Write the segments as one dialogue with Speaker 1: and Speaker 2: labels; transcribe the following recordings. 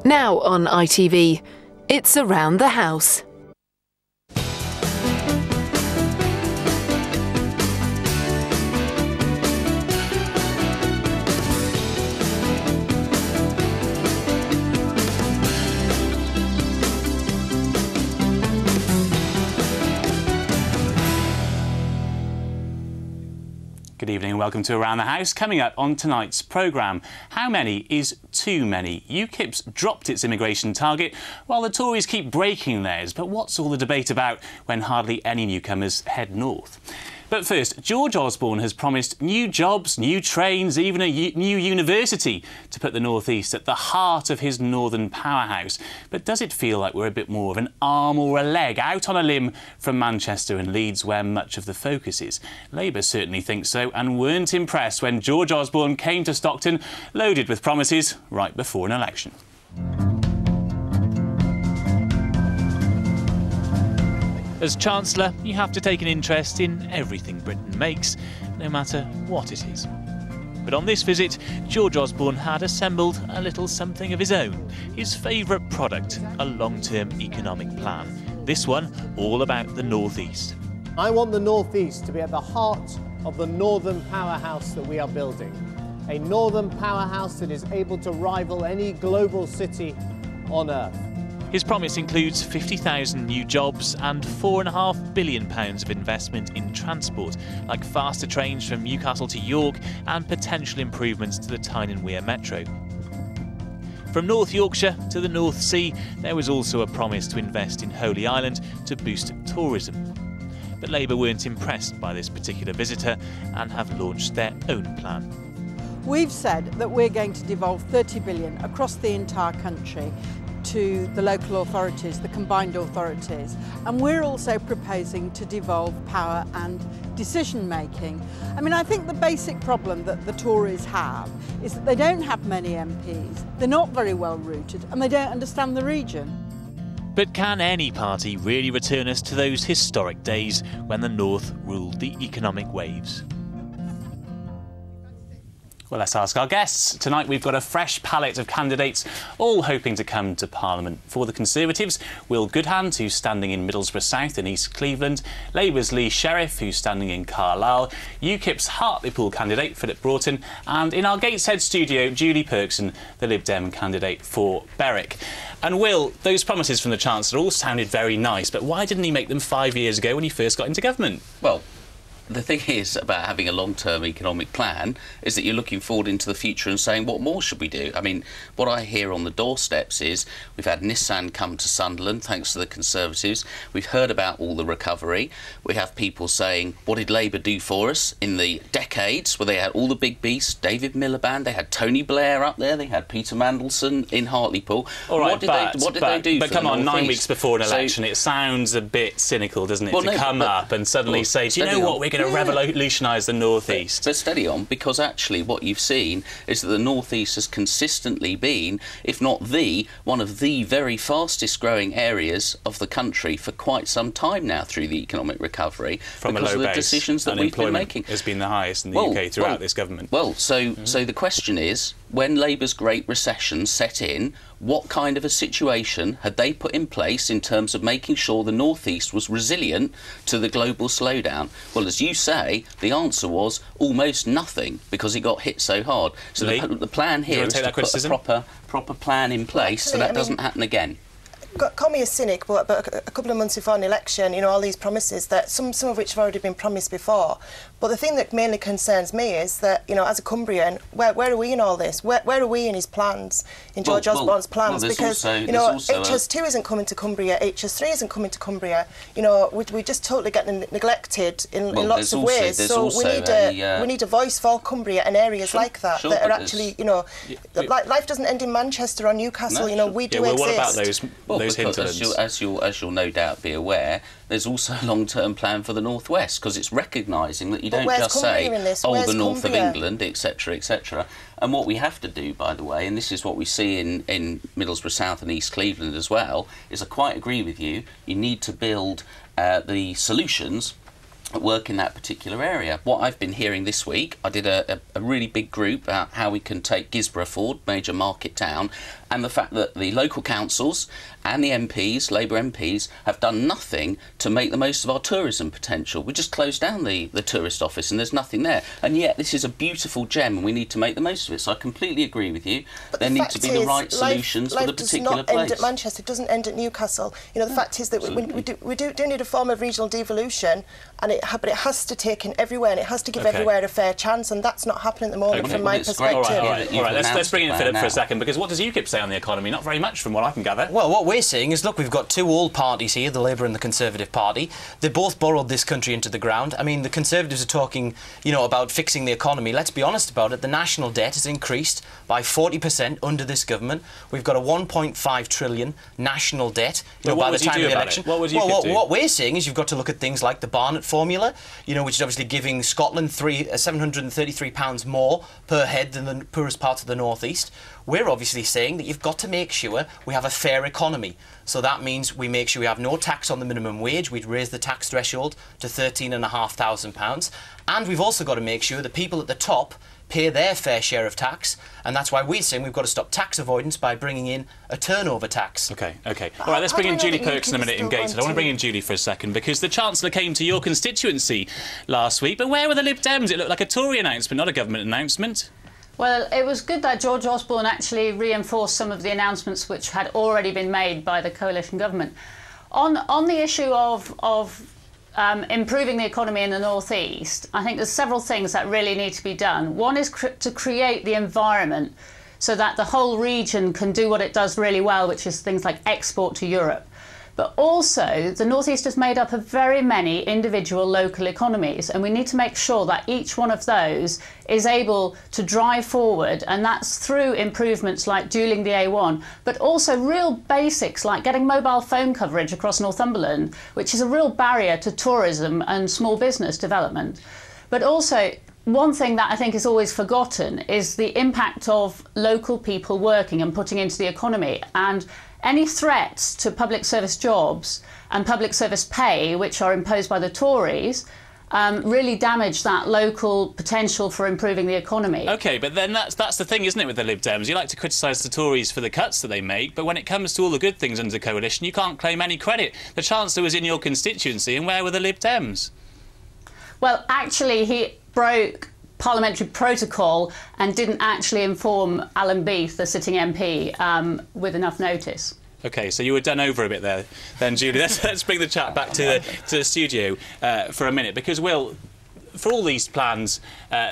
Speaker 1: Now on ITV, it's Around the House.
Speaker 2: Good evening and welcome to Around the House. Coming up on tonight's programme, how many is too many? UKIP's dropped its immigration target while the Tories keep breaking theirs. But what's all the debate about when hardly any newcomers head north? But first, George Osborne has promised new jobs, new trains, even a new university to put the North East at the heart of his northern powerhouse. But does it feel like we're a bit more of an arm or a leg out on a limb from Manchester and Leeds, where much of the focus is? Labour certainly thinks so and weren't impressed when George Osborne came to Stockton loaded with promises right before an election.
Speaker 3: As Chancellor, you have to take an interest in everything Britain makes, no matter what it is. But on this visit, George Osborne had assembled a little something of his own, his favourite product, a long-term economic plan. This one all about the North East.
Speaker 4: I want the North East to be at the heart of the northern powerhouse that we are building. A northern powerhouse that is able to rival any global city on earth.
Speaker 3: His promise includes 50,000 new jobs and £4.5 billion of investment in transport, like faster trains from Newcastle to York and potential improvements to the Tyne and Wear Metro. From North Yorkshire to the North Sea, there was also a promise to invest in Holy Island to boost tourism. But Labour weren't impressed by this particular visitor and have launched their own plan.
Speaker 5: We've said that we're going to devolve 30 billion across the entire country to the local authorities, the combined authorities, and we're also proposing to devolve power and decision making. I mean, I think the basic problem that the Tories have is that they don't have many MPs, they're not very well rooted, and they don't understand the region.
Speaker 3: But can any party really return us to those historic days when the North ruled the economic waves?
Speaker 2: Well, let's ask our guests. Tonight we've got a fresh palette of candidates, all hoping to come to Parliament. For the Conservatives, Will Goodhand, who's standing in Middlesbrough South and East Cleveland, Labour's Lee Sheriff, who's standing in Carlisle, UKIP's Hartlepool candidate, Phillip Broughton, and in our Gateshead studio, Julie Perkson, the Lib Dem candidate for Berwick. And Will, those promises from the Chancellor all sounded very nice, but why didn't he make them 5 years ago when he first got into government?
Speaker 6: Well, the thing is about having a long-term economic plan is that you're looking forward into the future and saying, what more should we do? I mean, what I hear on the doorsteps is we've had Nissan come to Sunderland, thanks to the Conservatives. We've heard about all the recovery. We have people saying, what did Labour do for us in the decades where they had all the big beasts, David Miliband, they had Tony Blair up there, they had Peter Mandelson in Hartlepool.
Speaker 2: All right,
Speaker 6: what did they do
Speaker 2: but
Speaker 6: for
Speaker 2: come
Speaker 6: the
Speaker 2: on,
Speaker 6: North
Speaker 2: 9
Speaker 6: East?
Speaker 2: weeks before an election, it sounds a bit cynical, doesn't it, to come up and suddenly say, do you know what, we're going to revolutionise the North East.
Speaker 6: But steady on, because actually what you've seen is that the North East has consistently been, if not one of the very fastest growing areas of the country for quite some time now through the economic recovery
Speaker 2: from
Speaker 6: because
Speaker 2: a low
Speaker 6: of the
Speaker 2: base.
Speaker 6: decisions that we've been making.
Speaker 2: Has been the highest in the UK throughout this government.
Speaker 6: Well, so the question is, when Labour's Great Recession set in, what kind of a situation had they put in place in terms of making sure the North East was resilient to the global slowdown? Well, as you say, the answer was almost nothing because it got hit so hard. So the plan here is to put a proper plan in place so that doesn't happen again.
Speaker 7: Call me a cynic, but a couple of months before an election, you know, all these promises that some of which have already been promised before. But the thing that mainly concerns me is that, you know, as a Cumbrian, where are we in all this? Where are we in his plans, in George Osborne's plans? Because, you know, HS2 isn't coming to Cumbria, HS3 isn't coming to Cumbria. You know, we're just totally getting neglected in lots of ways. So we need a voice for Cumbria and areas like that that are actually, you know, life doesn't end in Manchester or Newcastle. You know, we do exist.
Speaker 2: What about those hinterlands?
Speaker 6: As you'll no doubt be aware, there's also a long-term plan for the North West, because it's recognising that you don't just say, oh, the north of England, etc., etc. And what we have to do, by the way, and this is what we see in Middlesbrough South and East Cleveland as well, is I quite agree with you, you need to build the solutions work in that particular area. What I've been hearing this week, I did a really big group about how we can take Gisborne forward, major market town, and the fact that the local councils and the MPs, Labour MPs, have done nothing to make the most of our tourism potential. We just closed down the tourist office and there's nothing there. And yet this is a beautiful gem and we need to make the most of it. So I completely agree with you.
Speaker 7: But
Speaker 6: there need to be the right solutions for the particular
Speaker 7: life does not
Speaker 6: place.
Speaker 7: end at Manchester, it doesn't end at Newcastle. You know, the fact is that we do need a form of regional devolution, and but it has to take in everywhere and it has to give everywhere a fair chance, and that's not happening at the moment from my perspective.
Speaker 2: All right. Let's bring in Philip for a second, because what does UKIP say on the economy? Not very much from what I can gather.
Speaker 8: Well, what we're saying is, look, we've got two old parties here, the Labour and the Conservative Party. They both borrowed this country into the ground. I mean, the Conservatives are talking, you know, about fixing the economy. Let's be honest about it. The national debt has increased by 40% under this government. We've got a 1.5 trillion national debt, you know, by the time of the election.
Speaker 2: What would UKIP do?
Speaker 8: What we're saying is you've got to look at things like the Barnett formula, you know, which is obviously giving Scotland £733 more per head than the poorest parts of the North East. We're obviously saying that you've got to make sure we have a fair economy. So that means we make sure we have no tax on the minimum wage. We'd raise the tax threshold to £13,500. And we've also got to make sure the people at the top pay their fair share of tax, and that's why we're saying we've got to stop tax avoidance by bringing in a turnover tax.
Speaker 2: OK. All right, let's bring in Julie Perks in a minute in Gateshead. I want to bring in Julie for a second, because the Chancellor came to your constituency last week, but where were the Lib Dems? It looked like a Tory announcement, not a government announcement.
Speaker 9: Well, it was good that George Osborne actually reinforced some of the announcements which had already been made by the coalition government. On the issue of improving the economy in the North East, I think there's several things that really need to be done. One is to create the environment so that the whole region can do what it does really well, which is things like export to Europe. But also, the North East is made up of very many individual local economies, and we need to make sure that each one of those is able to drive forward, and that's through improvements like dualling the A1, but also real basics like getting mobile phone coverage across Northumberland, which is a real barrier to tourism and small business development. But also, one thing that I think is always forgotten is the impact of local people working and putting into the economy. And any threats to public service jobs and public service pay, which are imposed by the Tories, really damage that local potential for improving the economy. OK,
Speaker 2: but then that's the thing, isn't it, with the Lib Dems? You like to criticise the Tories for the cuts that they make, but when it comes to all the good things under the coalition, you can't claim any credit. The Chancellor was in your constituency, and where were the Lib Dems?
Speaker 9: Well, actually, he broke parliamentary protocol and didn't actually inform Alan Beath, the sitting MP, with enough notice. OK, so you were done over a bit there then, Julie. Let's bring the chat back to the studio for a minute, because, Will, for all these plans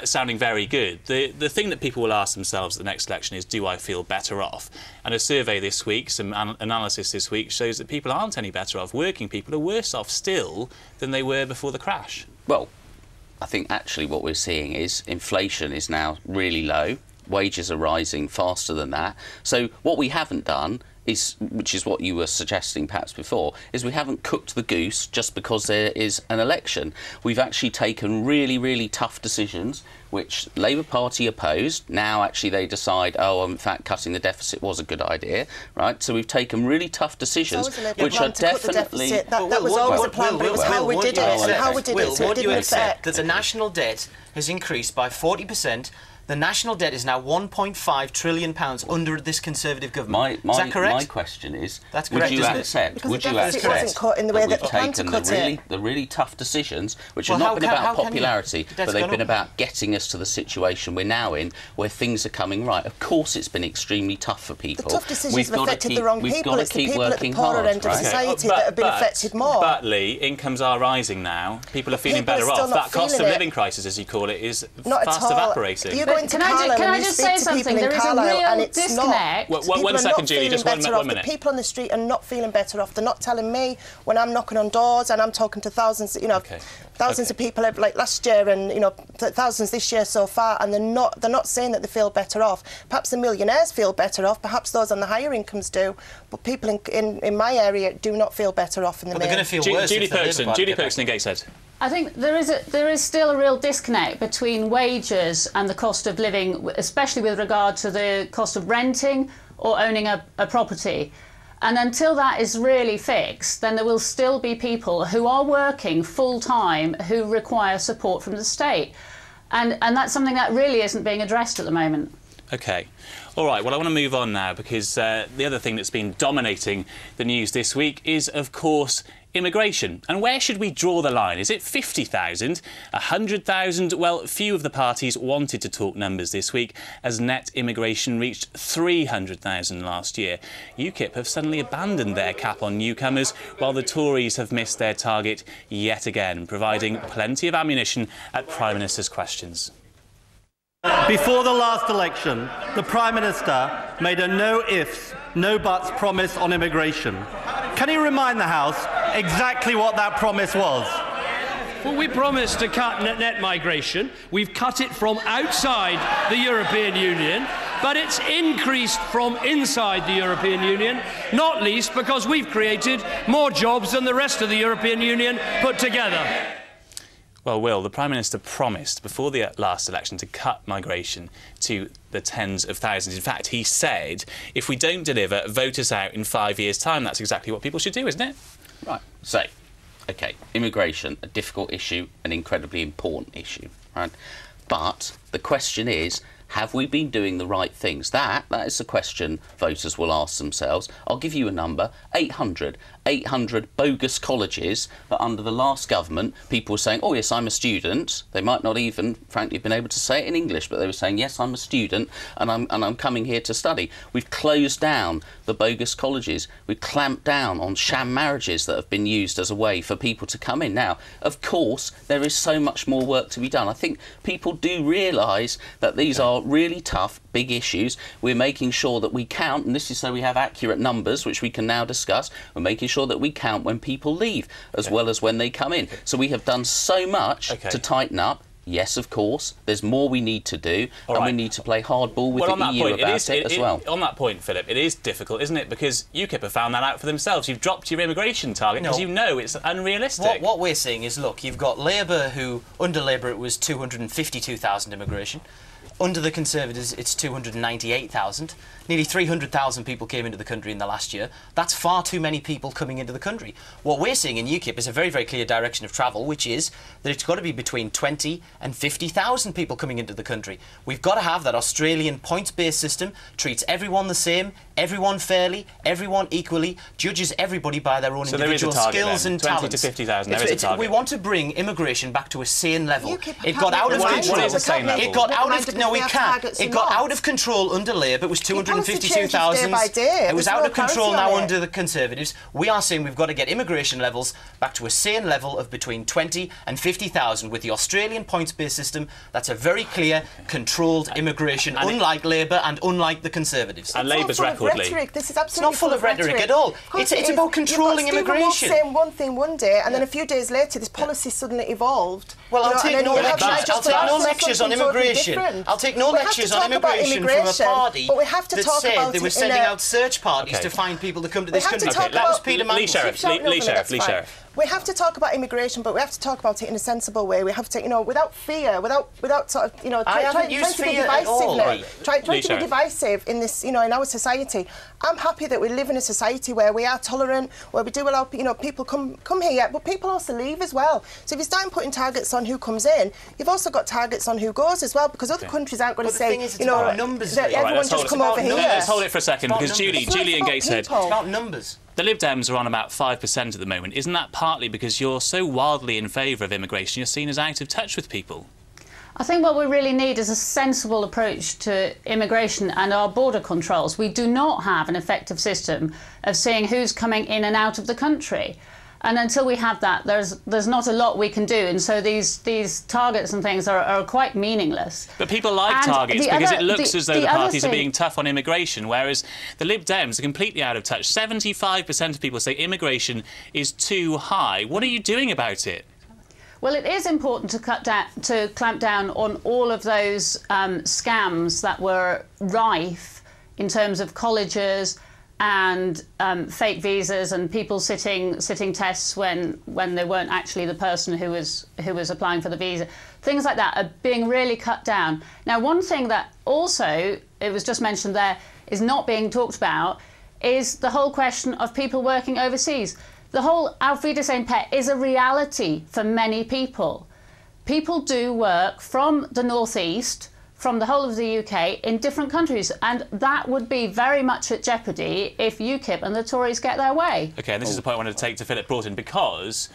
Speaker 9: sounding very good, the thing that people will ask themselves at the next election is, do I feel better off? And a survey this week, some analysis this week, shows that people aren't any better off. Working people are worse off still than they were before the crash.
Speaker 6: Well, I think actually what we're seeing is inflation is now really low. Wages are rising faster than that. So what we haven't done is, which is what you were suggesting perhaps before, is we haven't cooked the goose just because there is an election. We've actually taken really, really tough decisions, which Labour Party opposed. Now actually they decide, oh, in fact, cutting the deficit was a good idea, right? So we've taken really tough decisions, which are definitely...
Speaker 7: That was always a plan, but it was how we did it and how we did it, so it didn't affect.
Speaker 8: That the national debt has increased by 40%. The national debt is now £1.5 trillion under this Conservative government. Is that correct?
Speaker 6: My question is,
Speaker 8: that's correct,
Speaker 6: would you accept
Speaker 7: wasn't cut in the way that the plan to cut it?
Speaker 6: The really tough decisions, which have not been about popularity, but they've been about getting us to the situation we're now in, where things are coming right. Of course it's been extremely tough for people.
Speaker 7: The tough decisions have affected the wrong people. It's the people at the poorer end of society that have been affected more.
Speaker 2: But, Lee, incomes are rising now. People are feeling better off. That cost of living crisis, as you call it, is fast evaporating.
Speaker 9: Can I just say something? There is a real disconnect.
Speaker 2: One second, Julie, just 1 minute.
Speaker 7: The people on the street are not feeling better off. They're not telling me when I'm knocking on doors and I'm talking to thousands, thousands of people like last year and, thousands this year so far, and they're not saying that they feel better off. Perhaps the millionaires feel better off, perhaps those on the higher incomes do, but people in my area do not feel better off in the main.
Speaker 8: They're going to feel worse.
Speaker 2: Julie Perkson in Gateshead.
Speaker 9: I think there is still a real disconnect between wages and the cost of living, especially with regard to the cost of renting or owning a property. And until that is really fixed, then there will still be people who are working full-time who require support from the state. And that's something that really isn't being addressed at the moment.
Speaker 2: OK. All right, well, I want to move on now because the other thing that's been dominating the news this week is, of course, immigration. And where should we draw the line? Is it 50,000? 100,000? Well, few of the parties wanted to talk numbers this week as net immigration reached 300,000 last year. UKIP have suddenly abandoned their cap on newcomers, while the Tories have missed their target yet again, providing plenty of ammunition at Prime Minister's questions.
Speaker 10: Before the last election, the Prime Minister made a no ifs, no buts promise on immigration. Can he remind the House exactly what that promise was?
Speaker 11: Well, we promised to cut net migration. We've cut it from outside the European Union, but it's increased from inside the European Union, not least because we've created more jobs than the rest of the European Union put together.
Speaker 2: Well, Will, the Prime Minister promised before the last election to cut migration to the tens of thousands. In fact, he said, if we don't deliver, vote us out in 5 years' time. That's exactly what people should do, isn't it?
Speaker 6: Right. So, OK, immigration, a difficult issue, an incredibly important issue, right? But the question is, have we been doing the right things? That is the question voters will ask themselves. I'll give you a number, 800 bogus colleges that under the last government people were saying, oh yes, I'm a student. They might not even frankly have been able to say it in English, but they were saying, yes, I'm a student and I'm coming here to study. We've closed down the bogus colleges. We've clamped down on sham marriages that have been used as a way for people to come in. Now, of course, there is so much more work to be done. I think people do realise that these are really tough, big issues. We're making sure that we count, and this is so we have accurate numbers, which we can now discuss. We're making sure that we count when people leave as well as when they come in. So we have done so much to tighten up. Yes, of course, there's more we need to do, and we need to play hardball with the EU about it as well.
Speaker 2: On that point, Philip, it is difficult, isn't it? Because UKIP have found that out for themselves. You've dropped your immigration target because you know it's unrealistic.
Speaker 8: What we're saying is, look, you've got Labour who, under Labour, it was 252,000 immigration. Under the Conservatives, it's 298,000. Nearly 300,000 people came into the country in the last year. That's far too many people coming into the country. What we're seeing in UKIP is a very, very clear direction of travel, which is that it's got to be between 20 and 50,000 people coming into the country. We've got to have that Australian points-based system, treats everyone the same, everyone fairly, everyone equally, judges everybody by their own individual skills and talents.
Speaker 2: 20 to 50,000, there is a target.
Speaker 8: We want to bring immigration back to a sane level. It got out of control.
Speaker 2: What is a sane level?
Speaker 8: It got out of... No, we can't. It got out of control under Labour. It was 252,000. It was out of control now under the Conservatives. We are saying we've got to get immigration levels back to a sane level of between 20 and 50,000 with the Australian points-based system. That's a very clear, controlled immigration, unlike Labour and unlike the Conservatives.
Speaker 2: And Labour's record lead.
Speaker 7: This is absolutely
Speaker 8: not full of rhetoric at all. It's about controlling immigration.
Speaker 7: Saying one thing one day, and then a few days later, this policy suddenly evolved.
Speaker 8: Well, I'll take no lectures on immigration. I'll take no lectures on immigration from a party that said they were sending out search parties to find people to come to this country. That was Peter
Speaker 2: Lee Sheriff.
Speaker 7: We have to talk about immigration, but we have to talk about it in a sensible way. We have to, without fear, without sort of, trying to be divisive. Trying to be divisive in this, in our society. I'm happy that we live in a society where we are tolerant, where we do allow, people come here, but people also leave as well. So if you start putting targets on who comes in, you've also got targets on who goes as well, because other countries aren't going to say,
Speaker 8: numbers.
Speaker 7: That everyone just come over here.
Speaker 2: Let's hold it for a second, because Julie and Gateshead.
Speaker 8: It's about numbers.
Speaker 2: The Lib Dems are on about 5% at the moment. Isn't that partly because you're so wildly in favour of immigration, you're seen as out of touch with people?
Speaker 9: I think what we really need is a sensible approach to immigration and our border controls. We do not have an effective system of seeing who's coming in and out of the country. And until we have that, there's not a lot we can do, and so these targets and things are quite meaningless.
Speaker 2: But people like targets because it looks as though the parties are being tough on immigration, whereas the Lib Dems are completely out of touch. 75% of people say immigration is too high. What are you doing about it?
Speaker 9: Well, it is important to clamp down on all of those scams that were rife in terms of colleges and fake visas and people sitting tests when they weren't actually the person who was applying for the visa. Things like that are being really cut down. Now, one thing that also, it was just mentioned there, is not being talked about is the whole question of people working overseas. The whole Auf Wiedersehen pet is a reality for many people. People do work from the northeast, from the whole of the UK, in different countries, and that would be very much at jeopardy if UKIP and the Tories get their way.
Speaker 2: OK, and this is the point I wanted to take to Phillip Broughton, because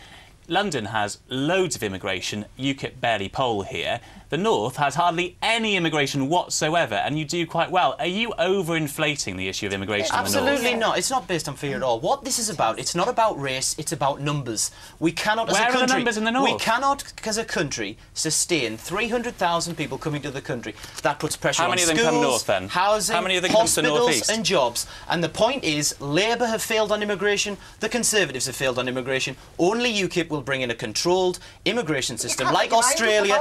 Speaker 2: London has loads of immigration. UKIP barely poll here. The North has hardly any immigration whatsoever, and you do quite well. Are you overinflating the issue of immigration in the North?
Speaker 8: Absolutely not. It's not based on fear at all. What this is about, it's not about race, it's about numbers. We cannot, as a country...
Speaker 2: Where are the numbers in the North?
Speaker 8: We cannot, as a country, sustain 300,000 people coming to the country. That puts pressure on schools,
Speaker 2: How many of them come north, then?
Speaker 8: Housing,
Speaker 2: How many of them come to the
Speaker 8: hospitals
Speaker 2: northeast?
Speaker 8: and jobs. And the point is, Labour have failed on immigration, the Conservatives have failed on immigration. Only UKIP will bring in a controlled immigration system, like Australia.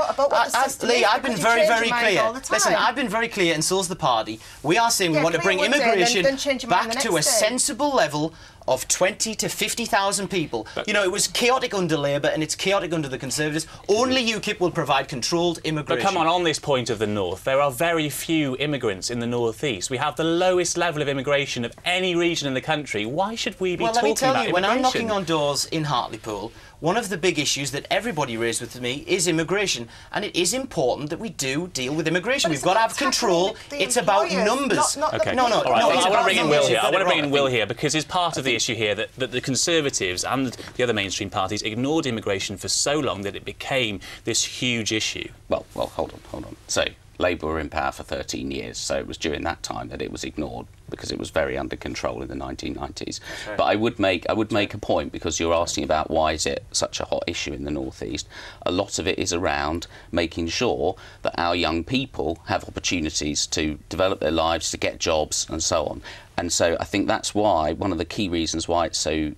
Speaker 8: Lee, I've been very clear. Listen, I've been very clear, and so's the party. We are saying we want to bring immigration back to a sensible level of 20 to 50,000 people. You know, it was chaotic under Labour and it's chaotic under the Conservatives. Only UKIP will provide controlled immigration.
Speaker 2: But come on this point of the North, there are very few immigrants in the North East. We have the lowest level of immigration of any region in the country. Why should we be talking about immigration?
Speaker 8: Well, let me tell you, when I'm knocking on doors in Hartlepool, one of the big issues that everybody raised with me is immigration, and it is important that we do deal with immigration. We've got to have control. It's about numbers.
Speaker 2: Okay.
Speaker 8: No,
Speaker 2: I want to bring in Will here. I want to bring in Will
Speaker 8: here
Speaker 2: because it's part of the issue here that the Conservatives and the other mainstream parties ignored immigration for so long that it became this huge issue.
Speaker 6: Well, hold on. So Labour were in power for 13 years, so it was during that time that it was ignored, because it was very under control in the 1990s. Right. But I would make a point, because you're asking about why is it such a hot issue in the North East. A lot of it is around making sure that our young people have opportunities to develop their lives, to get jobs and so on. And so I think that's why, one of the key reasons why it's so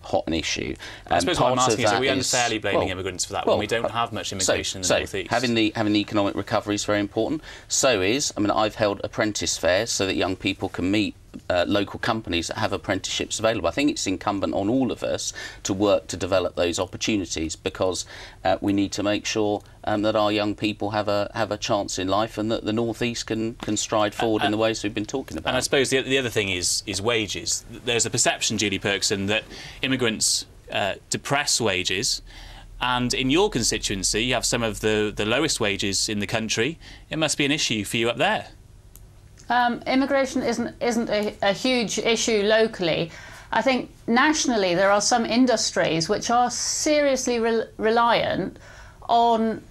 Speaker 6: hot an issue.
Speaker 2: I suppose what I'm asking is, are we unfairly blaming immigrants for that when we don't have much immigration in the North East?
Speaker 6: Having the economic recovery is very important. So is, I mean, I've held apprentice fairs so that young people can meet local companies that have apprenticeships available. I think it's incumbent on all of us to work to develop those opportunities, because we need to make sure that our young people have a chance in life, and that the North East can stride forward in the ways we've been talking about.
Speaker 2: And I suppose the other thing is wages. There's a perception, Julie Perkson, that immigrants depress wages. And in your constituency, you have some of the lowest wages in the country. It must be an issue for you up there.
Speaker 9: Immigration isn't a huge issue locally. I think nationally there are some industries which are seriously reliant on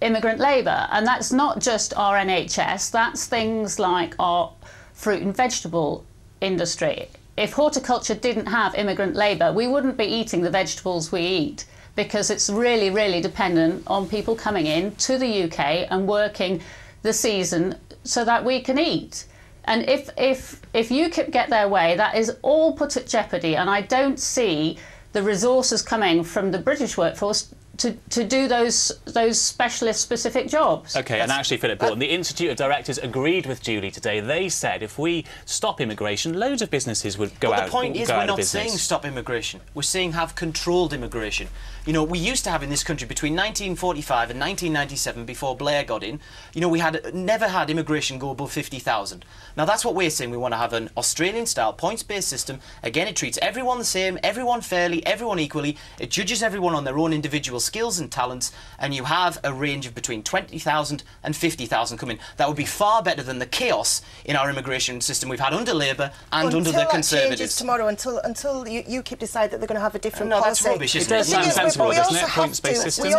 Speaker 9: immigrant labour, and that's not just our NHS, that's things like our fruit and vegetable industry. If horticulture didn't have immigrant labour, we wouldn't be eating the vegetables we eat, because it's really, really dependent on people coming in to the UK and working the season so that we can eat. And if UKIP get their way, that is all put at jeopardy, and I don't see the resources coming from the British workforce to do those specialist specific jobs.
Speaker 2: OK, and actually, Phillip Broughton, the Institute of Directors agreed with Julie today. They said if we stop immigration, loads of businesses would go out of business.
Speaker 8: But the point is, we're not saying stop immigration. We're saying have controlled immigration. You know, we used to have in this country between 1945 and 1997, before Blair got in, you know, we never had immigration go above 50,000. Now, that's what we're saying. We want to have an Australian-style points-based system. Again, it treats everyone the same, everyone fairly, everyone equally. It judges everyone on their own individual skills and talents, and you have a range of between 20,000 and 50,000 come in. That would be far better than the chaos in our immigration system we've had under Labour and under the Conservatives.
Speaker 7: Until that changes tomorrow, until UKIP decide that they're going to have a different policy.
Speaker 8: No, that's rubbish, isn't it?
Speaker 2: It does sound sensible, doesn't it? Points-based system.
Speaker 7: We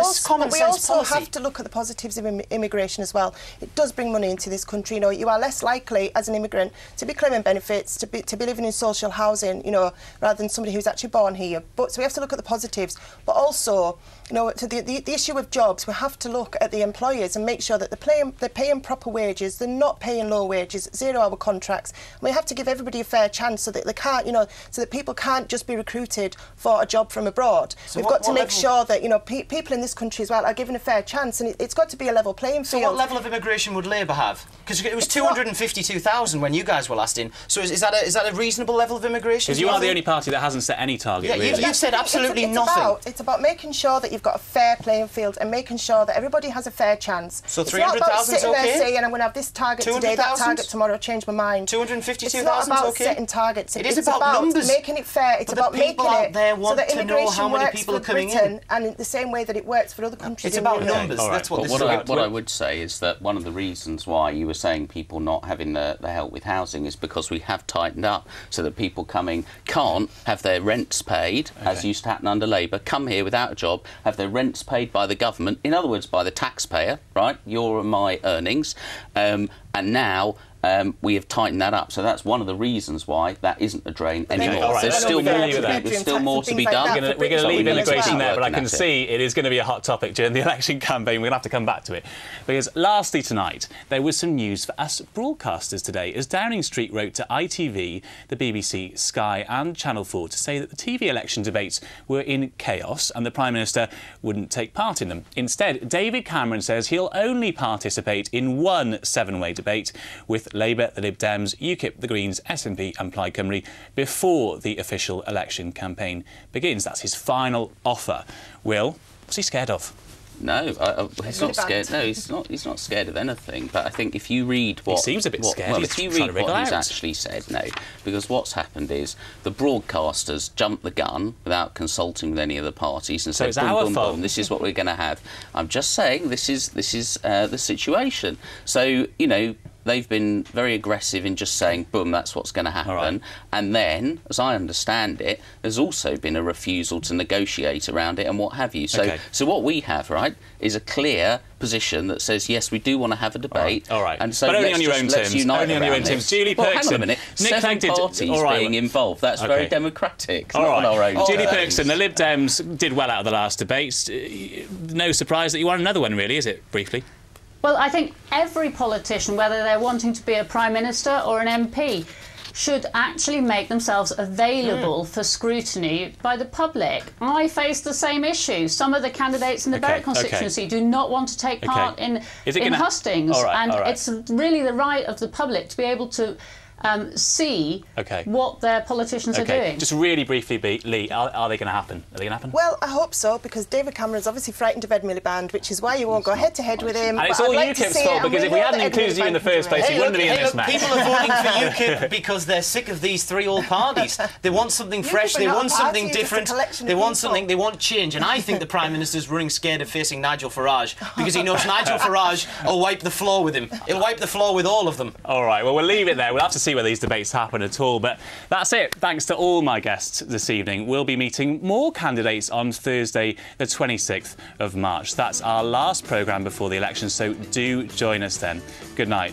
Speaker 7: also have to look at the positives of immigration as well. It does bring money into this country. You know, you are less likely as an immigrant to be claiming benefits, to be living in social housing, you know, rather than somebody who's actually born here. But so we have to look at the positives, but also, you know, to the issue of jobs, we have to look at the employers and make sure that they're paying proper wages, they're not paying low wages, 0-hour contracts. And we have to give everybody a fair chance so that they can't, you know, so that people can't just be recruited for a job from abroad. So we've got to make sure that, you know, people in this country as well are given a fair chance, and it's got to be a level playing field.
Speaker 8: So what level of immigration would Labour have? Because it was 252,000 when you guys were last in. So is that a reasonable level of immigration?
Speaker 2: Because you are the only party that hasn't set any target, really.
Speaker 8: You've said absolutely nothing.
Speaker 7: It's about making sure that you've got a fair playing field and making sure that everybody has a fair chance.
Speaker 8: So 300,000 is
Speaker 7: It's not about sitting there
Speaker 8: okay?
Speaker 7: saying, I'm going to have this target today, that target tomorrow, change my mind.
Speaker 8: 252,000
Speaker 7: It's not about
Speaker 8: okay?
Speaker 7: setting targets.
Speaker 8: It is
Speaker 7: it's
Speaker 8: about numbers.
Speaker 7: Making it fair. It's
Speaker 8: But
Speaker 7: about
Speaker 8: the
Speaker 7: making
Speaker 8: people out
Speaker 7: it
Speaker 8: there
Speaker 7: so
Speaker 8: want
Speaker 7: that
Speaker 8: to know
Speaker 7: immigration
Speaker 8: how many
Speaker 7: works
Speaker 8: people
Speaker 7: for
Speaker 8: are coming
Speaker 7: Britain
Speaker 8: in.
Speaker 7: and in the same way that it works for other countries.
Speaker 8: It's
Speaker 7: in
Speaker 8: about
Speaker 7: Europe.
Speaker 8: numbers.
Speaker 2: All right.
Speaker 8: That's what
Speaker 2: Well,
Speaker 8: this is about.
Speaker 6: What I would say is that one of the reasons why you were saying people not having the help with housing is because we have tightened up so that people coming can't have their rents paid, as used to happen under Labour, come here without a job, have their rents paid by the government, in other words, by the taxpayer, right? Your and my earnings. And now we have tightened that up. So that's one of the reasons why that isn't a drain anymore.
Speaker 2: all right.
Speaker 6: There's still more to be done.
Speaker 2: We're going to leave immigration there, but I
Speaker 6: Working
Speaker 2: can
Speaker 6: at it.
Speaker 2: see it is going to be a hot topic during the election campaign. We're going to have to come back to it. Because lastly tonight, there was some news for us broadcasters today, as Downing Street wrote to ITV, the BBC, Sky and Channel 4 to say that the TV election debates were in chaos and the Prime Minister wouldn't take part in them. Instead, David Cameron says he'll only participate in one 7-way debate with Labour, the Lib Dems, UKIP, the Greens, SNP and Plaid Cymru before the official election campaign begins. That's his final offer. Will, what's he scared of?
Speaker 6: No, he's not scared. No, he's not scared of anything. But I think if you read what
Speaker 2: he seems a bit scared.
Speaker 6: Well,
Speaker 2: He's
Speaker 6: if you
Speaker 2: trying
Speaker 6: read
Speaker 2: to wriggle
Speaker 6: what he's
Speaker 2: out.
Speaker 6: actually said, no, because what's happened is the broadcasters jumped the gun without consulting with any of the parties and said,
Speaker 2: it's our
Speaker 6: boom,
Speaker 2: fault.
Speaker 6: boom, this is what we're going to have. I'm just saying this is the situation. So you know. They've been very aggressive in just saying, boom, that's what's going to happen.
Speaker 2: Right.
Speaker 6: And then, as I understand it, there's also been a refusal to negotiate around it and what have you. So, so what we have, right, is a clear position that says, yes, we do want to have a debate.
Speaker 2: All right.
Speaker 6: And so
Speaker 2: but only on your
Speaker 6: let's
Speaker 2: own
Speaker 6: just- let's
Speaker 2: terms.
Speaker 6: unite
Speaker 2: Only on your
Speaker 6: around
Speaker 2: own terms.
Speaker 6: this.
Speaker 2: Julie
Speaker 6: Well, hang
Speaker 2: Perkson.
Speaker 6: on a minute.
Speaker 2: Nick
Speaker 6: 7
Speaker 2: Clegg did-
Speaker 6: parties
Speaker 2: all right,
Speaker 6: being involved. That's
Speaker 2: okay.
Speaker 6: very democratic.
Speaker 2: All
Speaker 6: Not
Speaker 2: right.
Speaker 6: on our own
Speaker 2: Julie
Speaker 6: terms.
Speaker 2: Perkson, the Lib Dems did well out of the last debates. No surprise that you won another one, really, is it, briefly?
Speaker 9: Well, I think every politician, whether they're wanting to be a Prime Minister or an MP, should actually make themselves available for scrutiny by the public. I face the same issue. Some of the candidates in the Berwick constituency do not want to take part in hustings. And it's really the right of the public to be able to see what their politicians are doing.
Speaker 2: Just really briefly, Lee, are they going to happen? Are they going to happen?
Speaker 7: Well, I hope so, because David Cameron's obviously frightened of Ed Miliband, which is why you won't go head-to-head with him.
Speaker 2: And it's all UKIP's fault, because if we hadn't included you in the first place, you wouldn't have been in this match.
Speaker 8: People are voting for UKIP because they're sick of these three old parties. They want something fresh, they want something different, they want something, they want change. And I think the Prime Minister's running scared of facing Nigel Farage, because he knows Nigel Farage will wipe the floor with him. He'll wipe the floor with all of them.
Speaker 2: All right, well, we'll leave it there. We'll have to see whether these debates happen at all. But that's it. Thanks to all my guests this evening. We'll be meeting more candidates on Thursday, the 26th of March. That's our last programme before the election, so do join us then. Good night.